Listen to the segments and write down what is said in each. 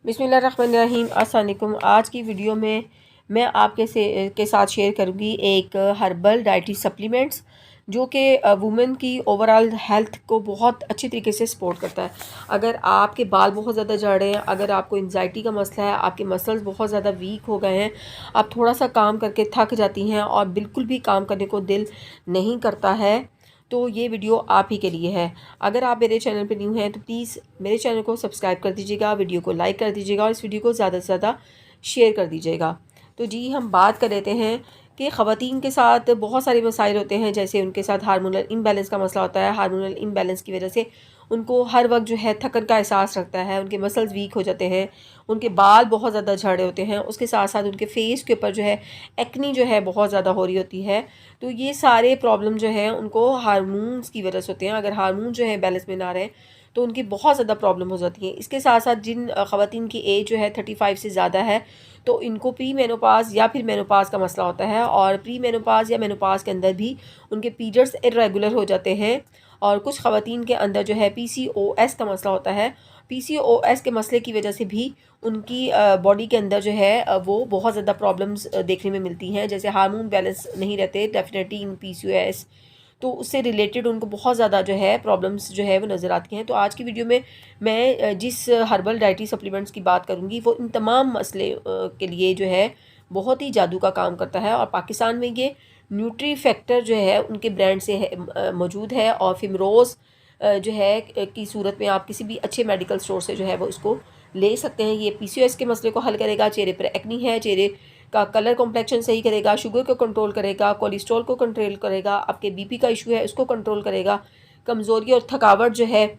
बिस्मिल्लाहिर्रहमानिर्रहीम। अस्सलाम वालेकुम। आज की वीडियो में मैं आपके के साथ शेयर करूँगी एक हर्बल डाइटरी सप्लीमेंट्स जो कि वुमेन की ओवरऑल हेल्थ को बहुत अच्छी तरीके से सपोर्ट करता है। अगर आपके बाल बहुत ज़्यादा झड़ रहे हैं, अगर आपको एंजाइटी का मसला है, आपके मसल्स बहुत ज़्यादा वीक हो गए हैं, आप थोड़ा सा काम करके थक जाती हैं और बिल्कुल भी काम करने को दिल नहीं करता है, तो ये वीडियो आप ही के लिए है। अगर आप मेरे चैनल पर न्यू हैं तो प्लीज़ मेरे चैनल को सब्सक्राइब कर दीजिएगा, वीडियो को लाइक कर दीजिएगा और इस वीडियो को ज़्यादा से ज़्यादा शेयर कर दीजिएगा। तो जी, हम बात कर लेते हैं कि ख़वातीन के साथ बहुत सारे मसाइल होते हैं, जैसे उनके साथ हार्मोनल इम्बैलेंस का मसला होता है। हार्मोनल इम्बैलेंस की वजह से उनको हर वक्त जो है थकन का एहसास रखता है, उनके मसल्स वीक हो जाते हैं, उनके बाल बहुत ज़्यादा झड़े होते हैं, उसके साथ साथ उनके फेस के ऊपर जो है एक्नी जो है बहुत ज़्यादा हो रही होती है। तो ये सारे प्रॉब्लम जो है उनको हार्मोन्स की वजह से होते हैं। अगर हार्मोन जो है बैलेंस में ना रहे तो उनकी बहुत ज़्यादा प्रॉब्लम हो जाती है। इसके साथ साथ जिन ख़वातीन की एज जो है 35 से ज़्यादा है, तो इनको प्री मेनोपाज या फिर मेनोपाज का मसला होता है, और प्री मेनोपाज या मेनोपाज के अंदर भी उनके पीरियड्स इर्रेगुलर हो जाते हैं। और कुछ ख़वातीन के अंदर जो है PCOS का मसला होता है। PCOS के मसले की वजह से भी उनकी बॉडी के अंदर जो है वो बहुत ज़्यादा प्रॉब्लम्स देखने में मिलती हैं, जैसे हार्मोन बैलेंस नहीं रहते डेफिनेटली इन PCOS, तो उससे रिलेटेड उनको बहुत ज़्यादा जो है प्रॉब्लम्स जो है वो नज़र आती हैं। तो आज की वीडियो में मैं जिस हर्बल डाइटरी सप्लीमेंट्स की बात करूँगी वो इन तमाम मसले के लिए जो है बहुत ही जादू का काम करता है, और पाकिस्तान में ये न्यूट्री फैक्टर जो है उनके ब्रांड से मौजूद है, और फिमरोज़ जो है की सूरत में आप किसी भी अच्छे मेडिकल स्टोर से जो है वो इसको ले सकते हैं। ये PCOS के मसले को हल करेगा, चेहरे पर एक्नी है, चेहरे का कलर कॉम्प्लेक्शन सही करेगा, शुगर को कंट्रोल करेगा, कोलेस्ट्रॉल को कंट्रोल करेगा, आपके BP का इशू है उसको कंट्रोल करेगा, कमज़ोरी और थकावट जो है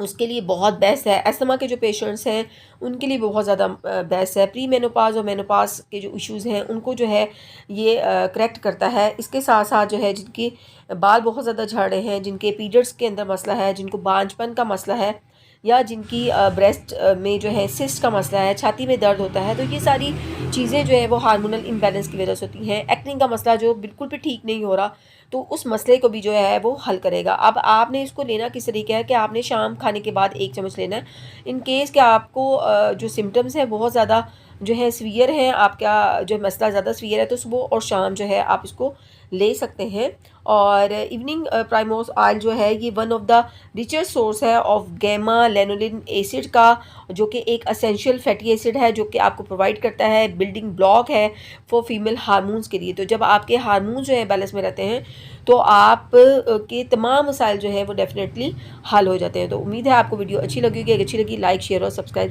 उसके लिए बहुत बेस्ट है। अस्थमा के जो पेशेंट्स हैं उनके लिए बहुत ज़्यादा बेस्ट है। प्री मेनोपाज और मेनोपाज के जो इश्यूज़ हैं उनको जो है ये करेक्ट करता है। इसके साथ साथ जो है जिनके बाल बहुत ज़्यादा झड़ रहे हैं, जिनके पीरियड्स के अंदर मसला है, जिनको बांझपन का मसला है, या जिनकी ब्रेस्ट में जो है सिस्ट का मसला है, छाती में दर्द होता है, तो ये सारी चीज़ें जो है वो हार्मोनल इम्बैलेंस की वजह से होती हैं। एक्ने का मसला जो बिल्कुल भी ठीक नहीं हो रहा, तो उस मसले को भी जो है वो हल करेगा। अब आपने इसको लेना किस तरीके है कि आपने शाम खाने के बाद 1 चम्मच लेना है। इन केस कि आपको जो सिम्टम्स हैं बहुत ज़्यादा जो है सीवियर हैं, आपका जो मसला ज़्यादा सीवियर है, तो सुबह और शाम जो है आप इसको ले सकते हैं। और इवनिंग प्राइमोस ऑयल जो है ये one of the richest source है ऑफ गैमा लेनोलिन एसिड का, जो कि एक असेंशियल फैटी एसिड है जो कि आपको प्रोवाइड करता है, बिल्डिंग ब्लॉक है फॉर फीमेल हार्मोन्स के लिए। तो जब आपके हार्मोन जो है बैलेंस में रहते हैं तो आप के तमाम मसाइल जो है वो डेफिनेटली हल हो जाते हैं। तो उम्मीद है आपको वीडियो अच्छी लगी होगी। अगर अच्छी लगी लाइक शेयर और सब्सक्राइब